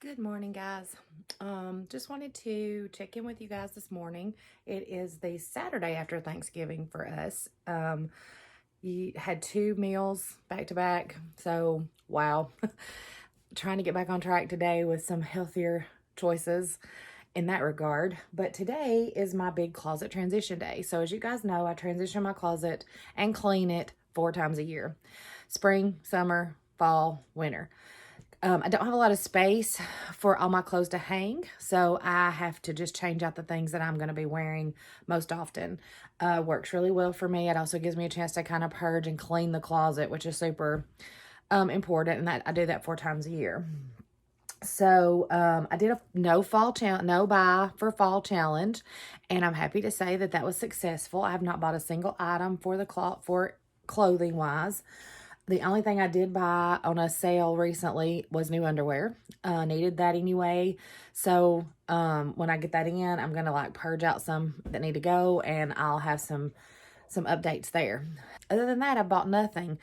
Good morning, guys. Just wanted to check in with you guys this morning. It is the Saturday after Thanksgiving for us. You had two meals back to back, so wow. Trying to get back on track today with some healthier choices in that regard. But today is my big closet transition day. So as you guys know, I transition my closet and clean it 4 times a year: spring, summer, fall, winter. I don't have a lot of space for all my clothes to hang, so I have to just change out the things that I'm going to be wearing most often. Works really well for me. It also gives me a chance to kind of purge and clean the closet, which is super important, and that I do that 4 times a year. So I did a no buy for fall challenge, and I'm happy to say that that was successful. I have not bought a single item for clothing wise. The only thing I did buy on a sale recently was new underwear. Needed that anyway. So when I get that in, I'm gonna like purge out some that need to go, and I'll have some updates there. Other than that, I bought nothing.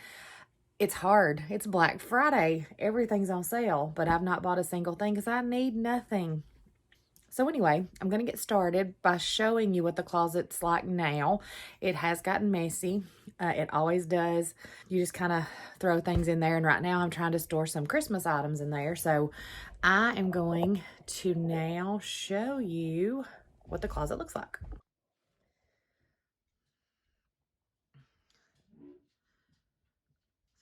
It's hard. It's Black Friday. Everything's on sale, but I've not bought a single thing because I need nothing. So anyway, I'm going to get started by showing you what the closet's like now. It has gotten messy. It always does. You just kind of throw things in there. And right now I'm trying to store some Christmas items in there. So I am going to now show you what the closet looks like.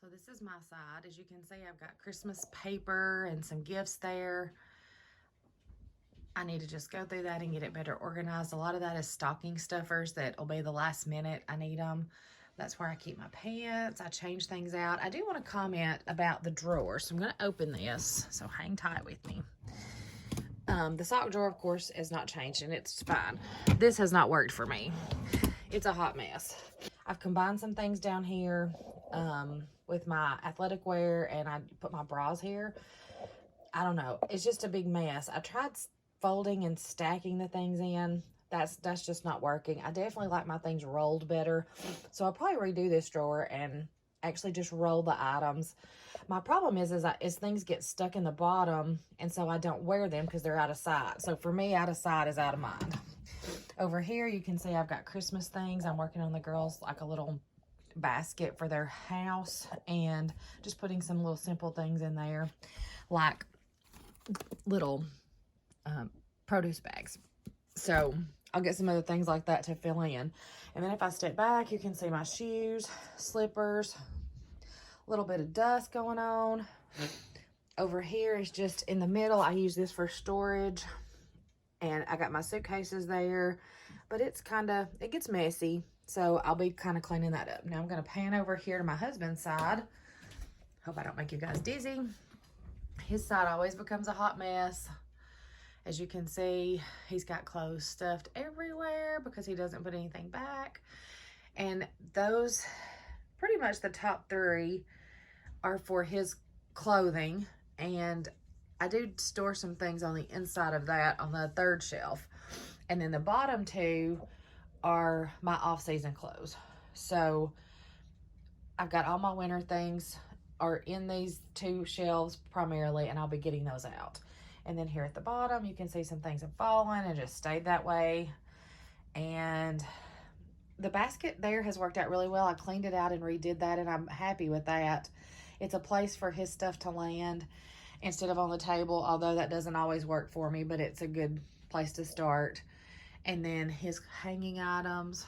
So this is my side. As you can see, I've got Christmas paper and some gifts there. I need to just go through that and get it better organized. A lot of that is stocking stuffers that will be the last minute I need them. That's where I keep my pants. I change things out. I do want to comment about the drawer, so I'm going to open this, so hang tight with me. The sock drawer, of course, has not changed, and it's fine. This has not worked for me. It's a hot mess. I've combined some things down here with my athletic wear, and I put my bras here. I don't know. It's just a big mess. I tried folding and stacking the things in. That's just not working. I definitely like my things rolled better. So I'll probably redo this drawer and actually just roll the items. My problem is things get stuck in the bottom, and so I don't wear them because they're out of sight. So for me, out of sight is out of mind. Over here, you can see I've got Christmas things. I'm working on the girls like a little basket for their house, and just putting some little simple things in there, like little produce bags. So I'll get some other things like that to fill in. And then if I step back, you can see my shoes, slippers, a little bit of dust going on. Over here is just in the middle. I use this for storage, and I got my suitcases there, but it gets messy. So I'll be kind of cleaning that up. Now I'm going to pan over here to my husband's side. Hope I don't make you guys dizzy. His side always becomes a hot mess. As you can see, he's got clothes stuffed everywhere because he doesn't put anything back. And those, pretty much the top three, are for his clothing. And I do store some things on the inside of that on the third shelf. And then the bottom two are my off-season clothes. So I've got all my winter things are in these two shelves primarily, and I'll be getting those out. And then here at the bottom, you can see some things have fallen and just stayed that way. And the basket there has worked out really well. I cleaned it out and redid that, and I'm happy with that. It's a place for his stuff to land instead of on the table, although that doesn't always work for me, but it's a good place to start. And then his hanging items,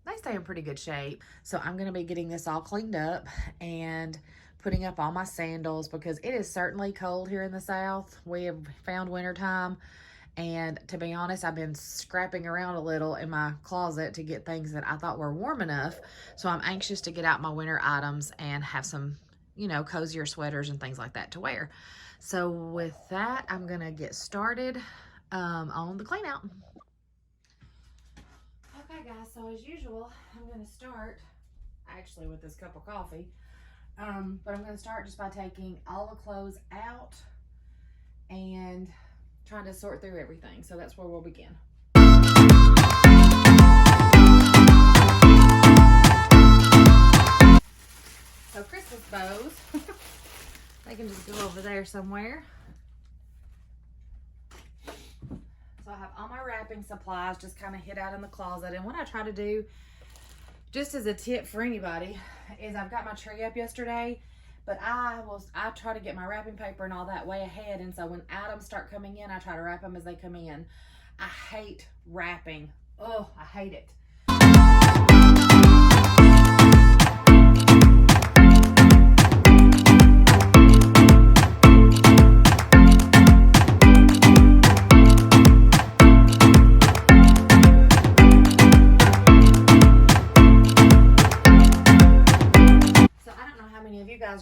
they stay in pretty good shape. So I'm going to be getting this all cleaned up and putting up all my sandals because it is certainly cold here in the South. We have found wintertime, and to be honest, I've been scrapping around a little in my closet to get things that I thought were warm enough. So I'm anxious to get out my winter items and have some, cozier sweaters and things like that to wear. So with that, I'm going to get started on the clean out. Okay guys, so as usual, I'm going to start actually with this cup of coffee. But I'm going to start just by taking all the clothes out and trying to sort through everything. So that's where we'll begin. So Christmas bows. They can just go over there somewhere. So I have all my wrapping supplies just kind of hid out in the closet. And what I try to do, just as a tip for anybody, is I've got my tree up yesterday, but I try to get my wrapping paper and all that way ahead. And so when items start coming in, I try to wrap them as they come in. I hate wrapping. Oh, I hate it.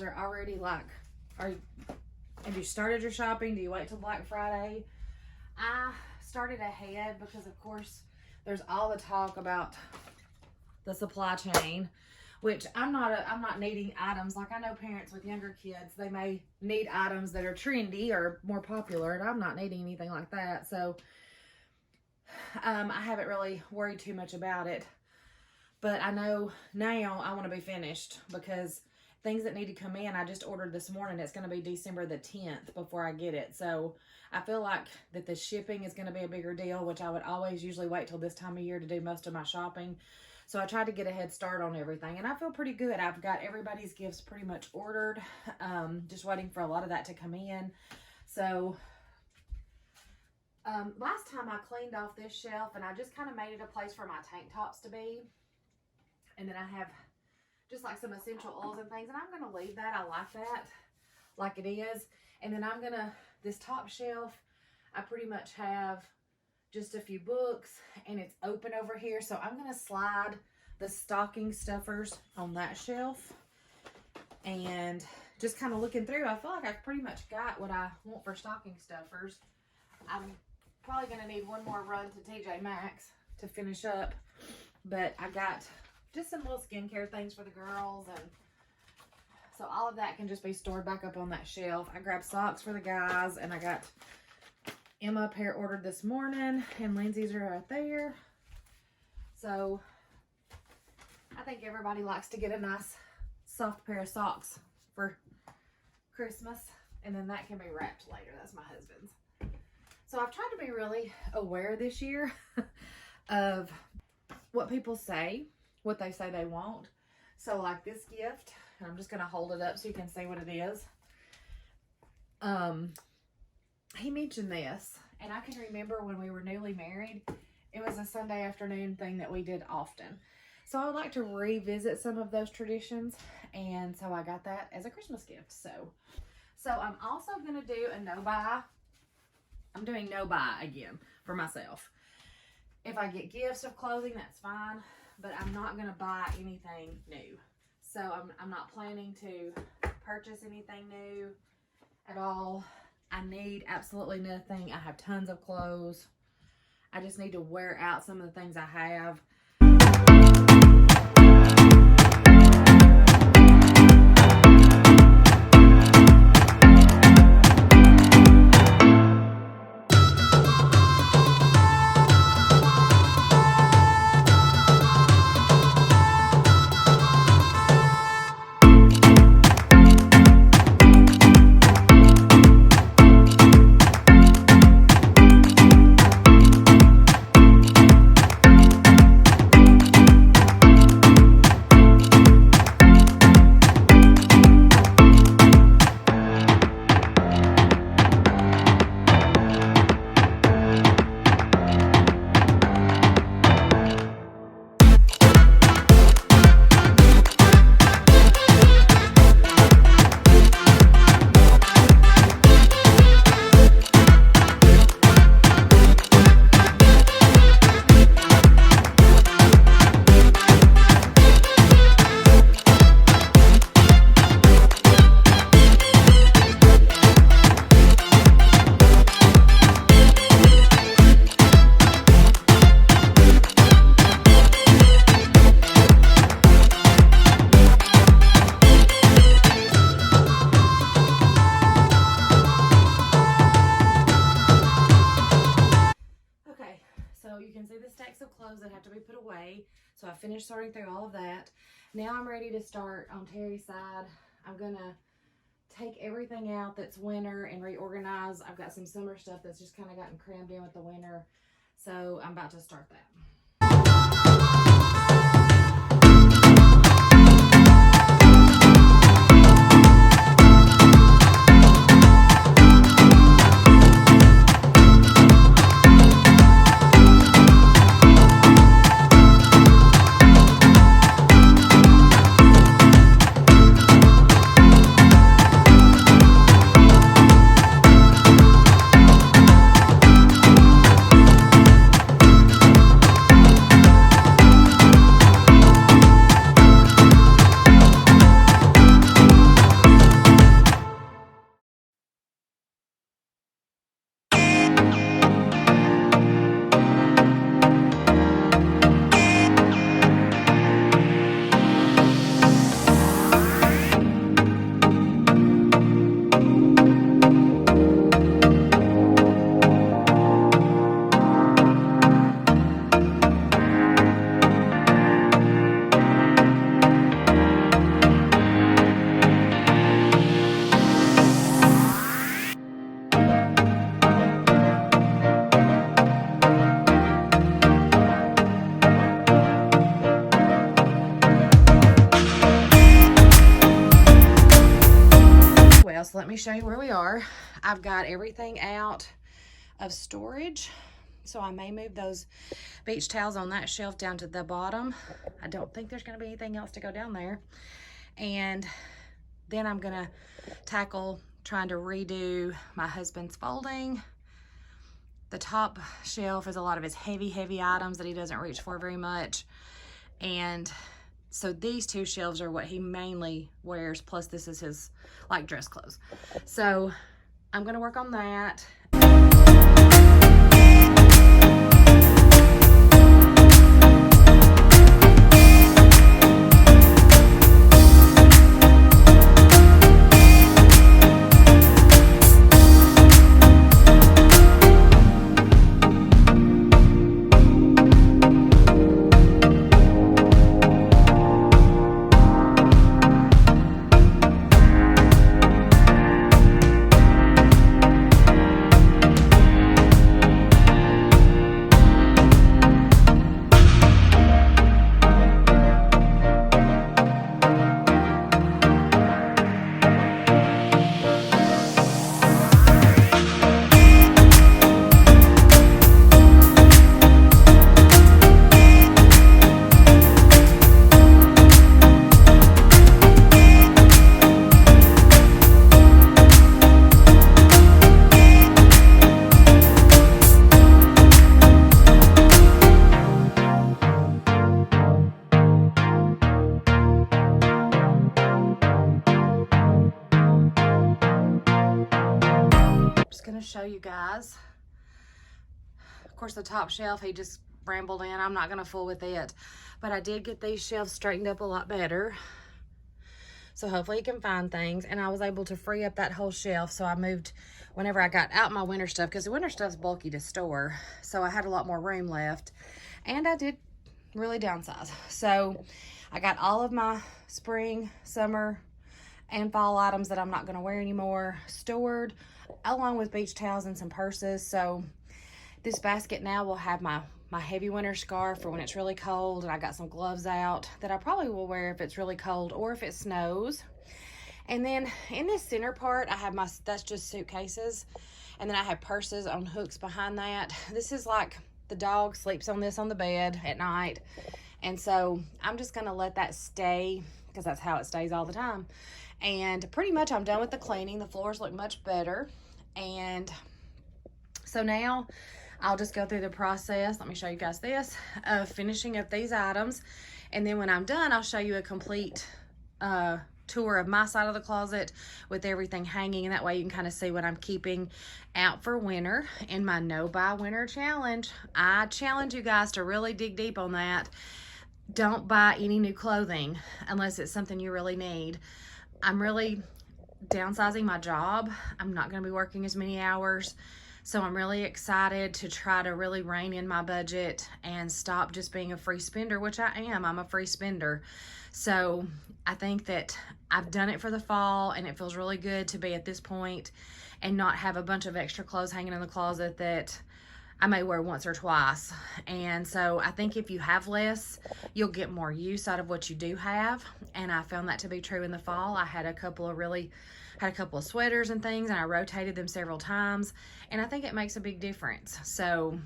Are already like, have you started your shopping? Do you wait till Black Friday? I started ahead because of course there's all the talk about the supply chain, which I'm not needing items. Like I know parents with younger kids, they may need items that are trendy or more popular, and I'm not needing anything like that. So I haven't really worried too much about it, but I know now I want to be finished because things that need to come in, I just ordered this morning. It's going to be December the 10th before I get it. So I feel like that the shipping is going to be a bigger deal, which I would always usually wait till this time of year to do most of my shopping. So I tried to get a head start on everything, and I feel pretty good. I've got everybody's gifts pretty much ordered. Just waiting for a lot of that to come in. So last time I cleaned off this shelf, and I just kind of made it a place for my tank tops to be. And then I have just like some essential oils and things, and I'm going to leave that. I like that like it is. And then I'm going to, this top shelf, I pretty much have just a few books, and it's open over here. So I'm going to slide the stocking stuffers on that shelf, and just kind of looking through, I feel like I've pretty much got what I want for stocking stuffers. I'm probably going to need one more run to TJ Maxx to finish up, but I got just some little skincare things for the girls, and so all of that can just be stored back up on that shelf. I grabbed socks for the guys, and I got Emma a pair ordered this morning, and Lindsay's are right there. So I think everybody likes to get a nice soft pair of socks for Christmas, and then that can be wrapped later. That's my husband's. So I've tried to be really aware this year of what people say, what they say they want. So like this gift, and I'm just going to hold it up so you can see what it is. He mentioned this, and I can remember when we were newly married, it was a Sunday afternoon thing that we did often. So I would like to revisit some of those traditions, and so I got that as a Christmas gift. So I'm also going to do a no-buy. I'm doing no-buy again for myself. If I get gifts of clothing, that's fine, but I'm not going to buy anything new. So I'm not planning to purchase anything new at all. I need absolutely nothing. I have tons of clothes. I just need to wear out some of the things I have. That have to be put away. So I finished sorting through all of that. Now I'm ready to start on Terry's side. I'm gonna take everything out that's winter and reorganize. I've got some summer stuff that's just kind of gotten crammed in with the winter. So I'm about to start that. So let me show you where we are. I've got everything out of storage. So I may move those beach towels on that shelf down to the bottom. I don't think there's going to be anything else to go down there. And then I'm going to tackle trying to redo my husband's folding. The top shelf is a lot of his heavy items that he doesn't reach for very much. And so these two shelves are what he mainly wears, plus this is his like dress clothes. So I'm gonna work on that. Show you guys. Of course, the top shelf he just brambled in. I'm not gonna fool with it, but I did get these shelves straightened up a lot better, so hopefully you can find things. And I was able to free up that whole shelf, so I moved whenever I got out my winter stuff, because the winter stuff's bulky to store, so I had a lot more room left, and I did really downsize. So I got all of my spring, summer, and fall items that I'm not going to wear anymore stored, along with beach towels and some purses. So this basket now will have my heavy winter scarf for when it's really cold, and I got some gloves out that I probably will wear if it's really cold or if it snows. And then in this center part, I have that's just suitcases, and then I have purses on hooks behind that. This is like the dog sleeps on this on the bed at night, and so I'm just going to let that stay because that's how it stays all the time. And pretty much I'm done with the cleaning. The floors look much better. And so now I'll just go through the process. Let me show you guys this of finishing up these items. And then when I'm done, I'll show you a complete tour of my side of the closet with everything hanging. And that way you can kind of see what I'm keeping out for winter in my no buy winter challenge. I challenge you guys to really dig deep on that. Don't buy any new clothing unless it's something you really need. I'm really downsizing my job. I'm not going to be working as many hours. So I'm really excited to try to really rein in my budget and stop just being a free spender, which I am. I'm a free spender. So I think that I've done it for the fall, and it feels really good to be at this point and not have a bunch of extra clothes hanging in the closet that I may wear once or twice. And so I think if you have less, you'll get more use out of what you do have. And I found that to be true in the fall. I had a couple of sweaters and things, and I rotated them several times, and I think it makes a big difference. So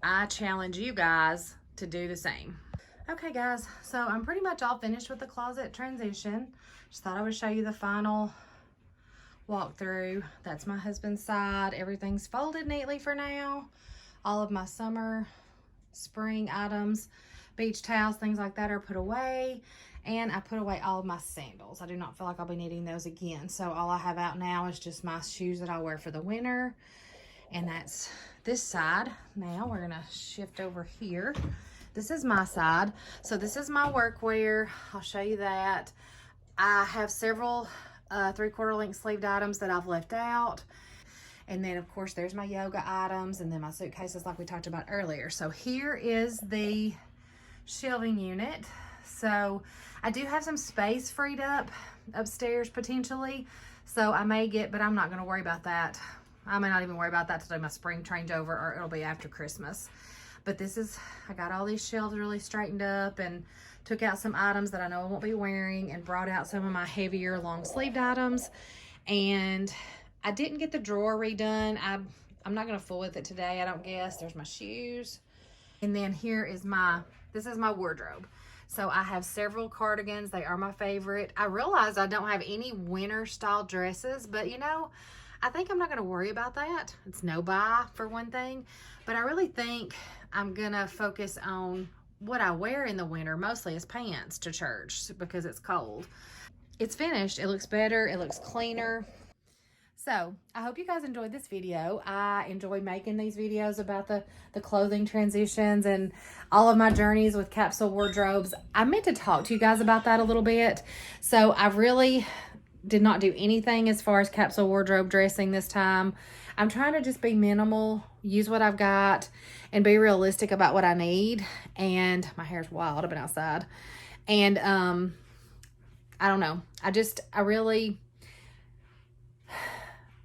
I challenge you guys to do the same. Okay guys, so I'm pretty much all finished with the closet transition. Just thought I would show you the final walkthrough. That's my husband's side. Everything's folded neatly for now. All of my summer, spring items, beach towels, things like that are put away. And I put away all of my sandals. I do not feel like I'll be needing those again. So all I have out now is just my shoes that I wear for the winter. And that's this side. Now we're gonna shift over here. This is my side. So this is my workwear. I'll show you that. I have several 3/4 length sleeved items that I've left out. And then of course there's my yoga items, and then my suitcases like we talked about earlier. So here is the shelving unit. So I do have some space freed up upstairs potentially. So I may get, but I'm not gonna worry about that. I may not even worry about that till my spring changeover, or it'll be after Christmas. But this is, I got all these shelves really straightened up and took out some items that I know I won't be wearing, and brought out some of my heavier long sleeved items. And I didn't get the drawer redone. I'm not gonna fool with it today, I don't guess. There's my shoes. And then here is this is my wardrobe. So I have several cardigans. They are my favorite. I realize I don't have any winter style dresses, but you know, I think I'm not gonna worry about that. It's no buy for one thing, but I really think I'm gonna focus on what I wear in the winter, mostly as pants to church because it's cold. It's finished, it looks better, it looks cleaner. So I hope you guys enjoyed this video. I enjoy making these videos about the clothing transitions and all of my journeys with capsule wardrobes. I meant to talk to you guys about that a little bit. So I really did not do anything as far as capsule wardrobe dressing this time. I'm trying to just be minimal, use what I've got, and be realistic about what I need. And my hair's wild, I've been outside. And I don't know.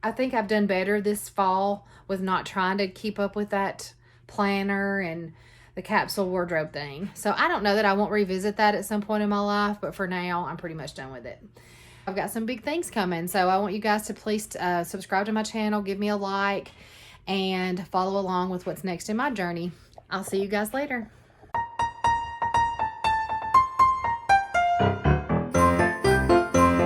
I think I've done better this fall with not trying to keep up with that planner and the capsule wardrobe thing. So I don't know that I won't revisit that at some point in my life, but for now, I'm pretty much done with it. I've got some big things coming, so I want you guys to please subscribe to my channel, give me a like, and follow along with what's next in my journey. I'll see you guys later.